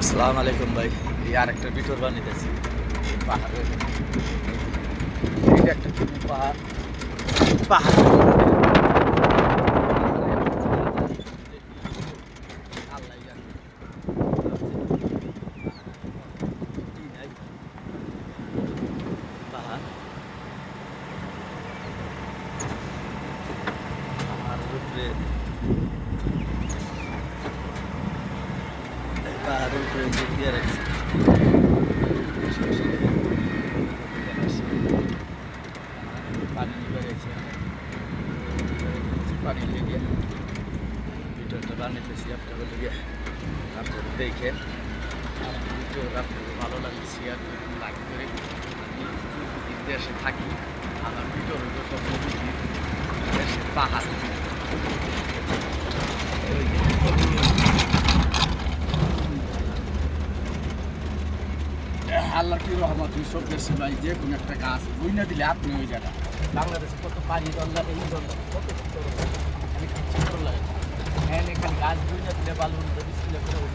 আসসালামু আলাইকুম ভাই। এই আরেকটা ভিতর বানিয়েছি পাহাড়ের। এইটা একটা ছোট পাহাড়। পাহাড় আল্লাহ জানে। পাহাড় পাহাড়ের উপরে পাহাড়ের উপরে দিয়ে রাখছি। পানি নিয়ে গেছে, পানি লেগে ভিডিওটা বানিয়েছি আপনাদের লেগে। আপনারা দেখেন ভিডিও আপনাদের ভালো লাগলে শেয়ার করুন, লাইক করে। আমি দেশে থাকি, আমার ভিডিও হলো সব দেশের পাহাড়। আল্লাহ কি রহমত, সব দেশে ভাই যে কোনো একটা গাছ বই না দিলে আপনি ওই জায়গা। বাংলাদেশে কত পানি দরকার, এই দরকার কত খালি কিচ্ছু ভালো লাগে না। হ্যাঁ এখানে গাছ বই না দিলে বালু ডিসপ্লে করে